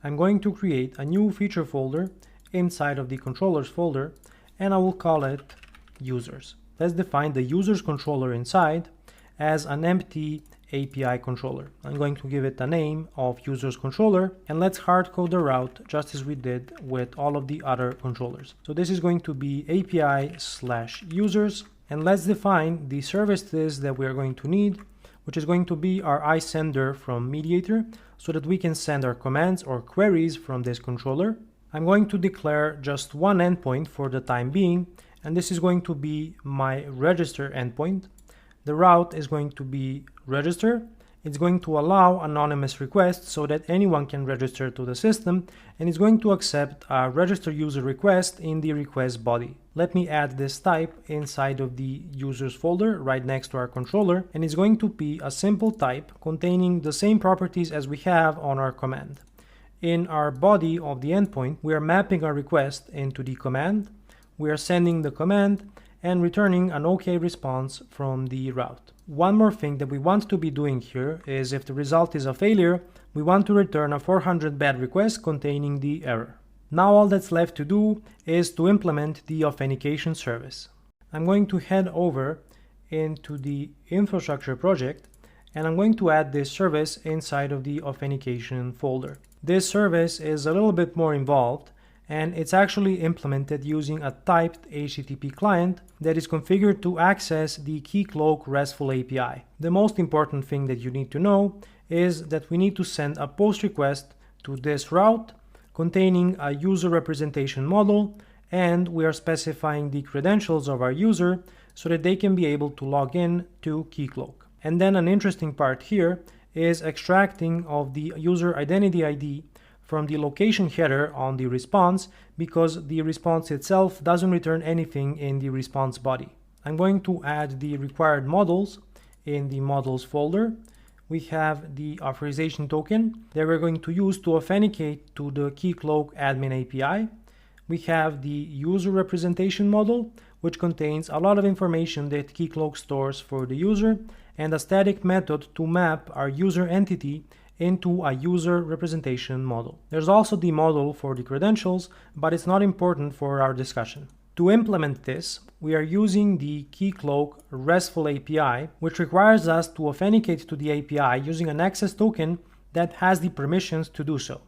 I'm going to create a new feature folder inside of the controllers folder, and I will call it users. Let's define the users controller inside as an empty API controller. I'm going to give it a name of users controller, and let's hard code the route just as we did with all of the other controllers. So this is going to be API/users, and let's define the services that we are going to need, which is going to be our iSender from Mediator, so that we can send our commands or queries from this controller. I'm going to declare just one endpoint for the time being, and this is going to be my register endpoint. The route is going to be register. It's going to allow anonymous requests so that anyone can register to the system, and it's going to accept a register user request in the request body. Let me add this type inside of the users folder right next to our controller, and it's going to be a simple type containing the same properties as we have on our command. In our body of the endpoint, we are mapping our request into the command. We are sending the command and returning an OK response from the route. One more thing that we want to be doing here is, if the result is a failure, we want to return a 400 bad request containing the error. Now all that's left to do is to implement the authentication service. I'm going to head over into the infrastructure project, and I'm going to add this service inside of the authentication folder. This service is a little bit more involved, and it's actually implemented using a typed HTTP client that is configured to access the Keycloak RESTful API. The most important thing that you need to know is that we need to send a post request to this route containing a user representation model, and we are specifying the credentials of our user so that they can be able to log in to Keycloak. And then an interesting part here is extracting of the user identity ID from the location header on the response, because the response itself doesn't return anything in the response body. I'm going to add the required models in the models folder. We have the authorization token that we're going to use to authenticate to the Keycloak admin API. We have the user representation model, which contains a lot of information that Keycloak stores for the user, and a static method to map our user entity into a user representation model. There's also the model for the credentials, but it's not important for our discussion. To implement this, we are using the Keycloak RESTful API, which requires us to authenticate to the API using an access token that has the permissions to do so.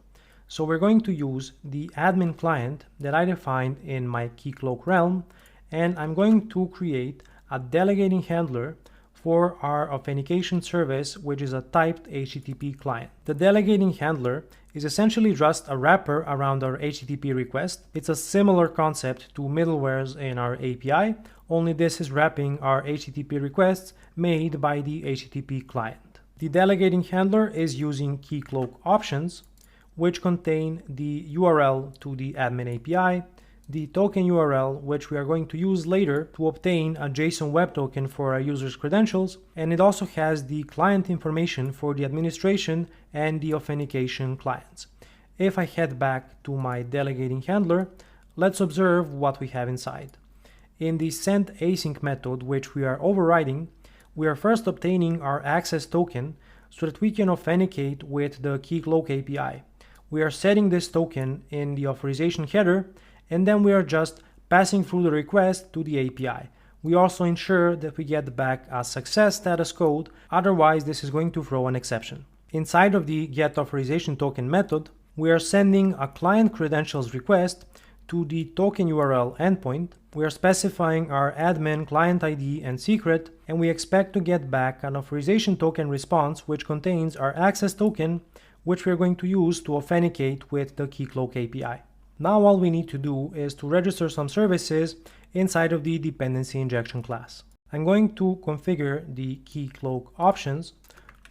So we're going to use the admin client that I defined in my Keycloak realm, and I'm going to create a delegating handler for our authentication service, which is a typed HTTP client. The delegating handler is essentially just a wrapper around our HTTP request. It's a similar concept to middlewares in our API, only this is wrapping our HTTP requests made by the HTTP client. The delegating handler is using Keycloak options, which contain the URL to the admin API, the token URL, which we are going to use later to obtain a JSON web token for our user's credentials, and it also has the client information for the administration and the authentication clients. If I head back to my delegating handler, let's observe what we have inside. In the sendAsync method, which we are overriding, we are first obtaining our access token so that we can authenticate with the Keycloak API. We are setting this token in the authorization header, and then we are just passing through the request to the API. We also ensure that we get back a success status code, otherwise this is going to throw an exception. Inside of the getAuthorizationToken method, we are sending a client credentials request to the token URL endpoint. We are specifying our admin client ID and secret, and we expect to get back an authorization token response which contains our access token, which we are going to use to authenticate with the Keycloak API. Now all we need to do is to register some services inside of the dependency injection class. I'm going to configure the Keycloak options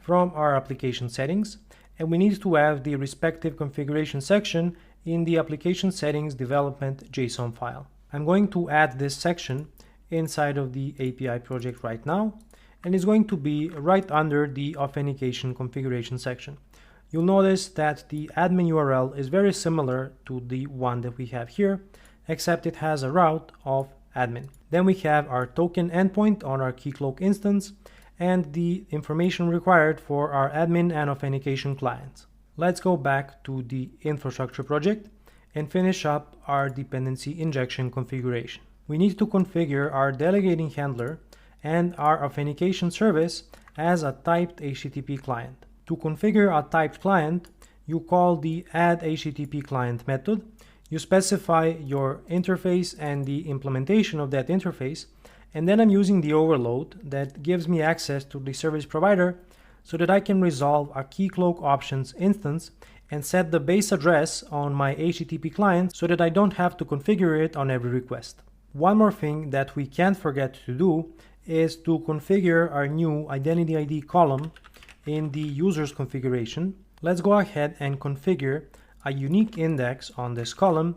from our application settings, and we need to have the respective configuration section in the application settings development JSON file. I'm going to add this section inside of the API project right now, and it's going to be right under the authentication configuration section. You'll notice that the admin URL is very similar to the one that we have here, except it has a route of admin. Then we have our token endpoint on our Keycloak instance and the information required for our admin and authentication clients. Let's go back to the infrastructure project and finish up our dependency injection configuration. We need to configure our delegating handler and our authentication service as a typed HTTP client. To configure a typed client, you call the add HTTP client method. You specify your interface and the implementation of that interface, and then I'm using the overload that gives me access to the service provider so that I can resolve a Keycloak options instance and set the base address on my HTTP client so that I don't have to configure it on every request. One more thing that we can't forget to do is to configure our new identity ID column in the user's configuration. Let's go ahead and configure a unique index on this column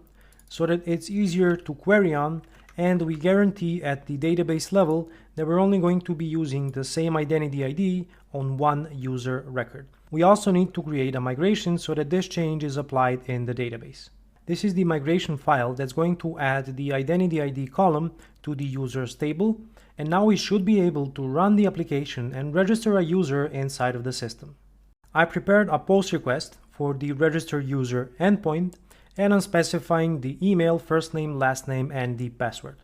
so that it's easier to query on, and we guarantee at the database level that we're only going to be using the same identity ID on one user record. We also need to create a migration so that this change is applied in the database. This is the migration file that's going to add the identity ID column to the users table, and now we should be able to run the application and register a user inside of the system. I prepared a post request for the register user endpoint, and I'm specifying the email, first name, last name, and the password.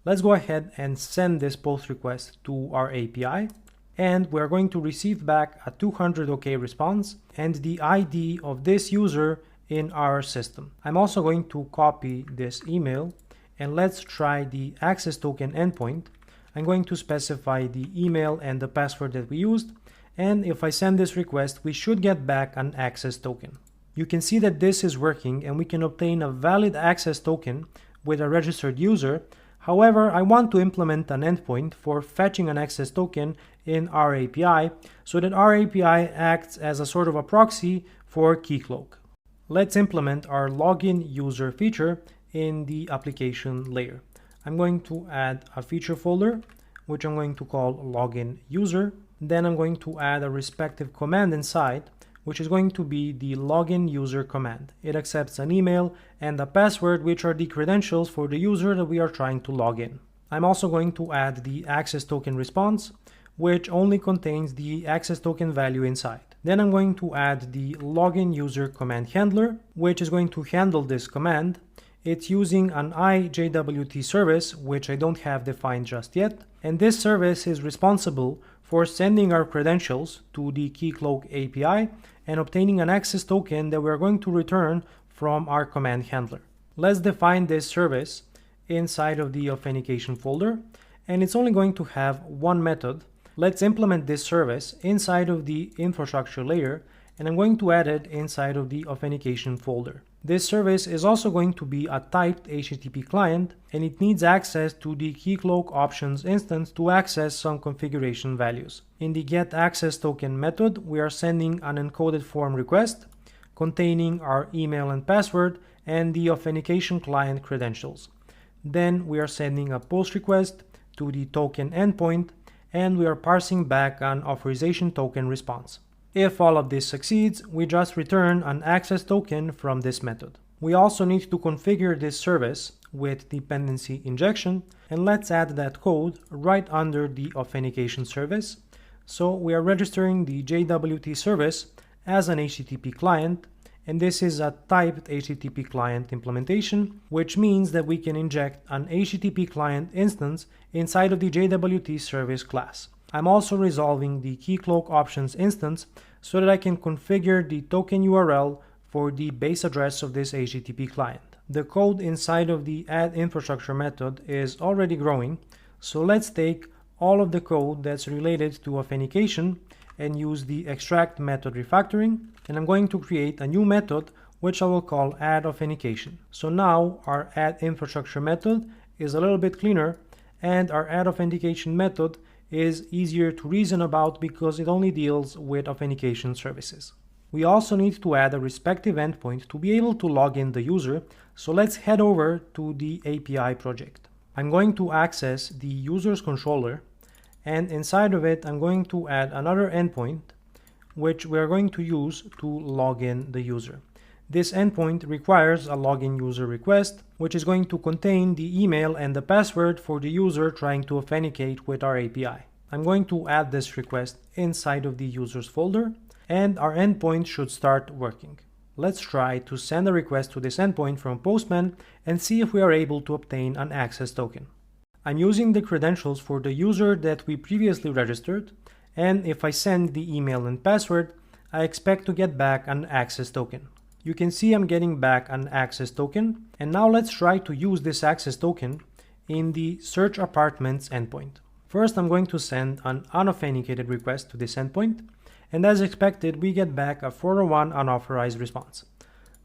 Let's go ahead and send this post request to our API, and we're going to receive back a 200 OK response and the ID of this user in our system. I'm also going to copy this email, and let's try the access token endpoint. I'm going to specify the email and the password that we used, and if I send this request, we should get back an access token. You can see that this is working and we can obtain a valid access token with a registered user. However, I want to implement an endpoint for fetching an access token in our API so that our API acts as a sort of a proxy for Keycloak. Let's implement our login user feature in the application layer. I'm going to add a feature folder, which I'm going to call login user. Then I'm going to add a respective command inside, which is going to be the login user command. It accepts an email and a password, which are the credentials for the user that we are trying to log in. I'm also going to add the access token response, which only contains the access token value inside. Then I'm going to add the login user command handler, which is going to handle this command. It's using an IJWT service, which I don't have defined just yet, and this service is responsible for sending our credentials to the Keycloak API and obtaining an access token that we're going to return from our command handler. Let's define this service inside of the authentication folder, and it's only going to have one method. Let's implement this service inside of the infrastructure layer, and I'm going to add it inside of the authentication folder. This service is also going to be a typed HTTP client, and it needs access to the Keycloak options instance to access some configuration values. In the getAccessToken method, we are sending an encoded form request containing our email and password and the authentication client credentials. Then we are sending a post request to the token endpoint, and we are parsing back an authorization token response. If all of this succeeds, we just return an access token from this method. We also need to configure this service with dependency injection, and let's add that code right under the authentication service. So we are registering the JWT service as an HTTP client, and this is a typed HTTP client implementation, which means that we can inject an HTTP client instance inside of the JWT service class. I'm also resolving the Keycloak options instance so that I can configure the token URL for the base address of this HTTP client. The code inside of the add infrastructure method is already growing, so let's take all of the code that's related to authentication and use the extract method refactoring, and I'm going to create a new method which I will call add authentication. So now our add infrastructure method is a little bit cleaner, and our add authentication method is easier to reason about because it only deals with authentication services. We also need to add a respective endpoint to be able to log in the user, so let's head over to the API project. I'm going to access the user's controller, and inside of it I'm going to add another endpoint which we're going to use to log in the user. This endpoint requires a login user request, which is going to contain the email and the password for the user trying to authenticate with our API. I'm going to add this request inside of the users folder, and our endpoint should start working. Let's try to send a request to this endpoint from Postman and see if we are able to obtain an access token. I'm using the credentials for the user that we previously registered, and if I send the email and password, I expect to get back an access token. You can see I'm getting back an access token, and now let's try to use this access token in the Search Apartments endpoint. First, I'm going to send an unauthenticated request to this endpoint, and as expected, we get back a 401 unauthorized response.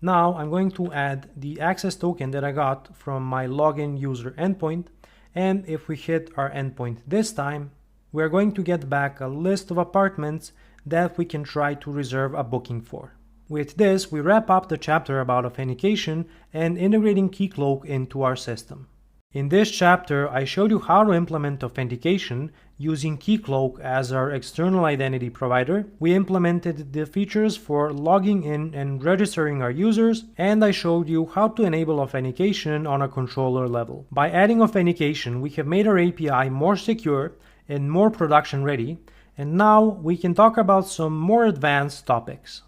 Now, I'm going to add the access token that I got from my login user endpoint, and if we hit our endpoint this time, we're going to get back a list of apartments that we can try to reserve a booking for. With this, we wrap up the chapter about authentication and integrating Keycloak into our system. In this chapter, I showed you how to implement authentication using Keycloak as our external identity provider. We implemented the features for logging in and registering our users, and I showed you how to enable authentication on a controller level. By adding authentication, we have made our API more secure and more production ready, and now we can talk about some more advanced topics.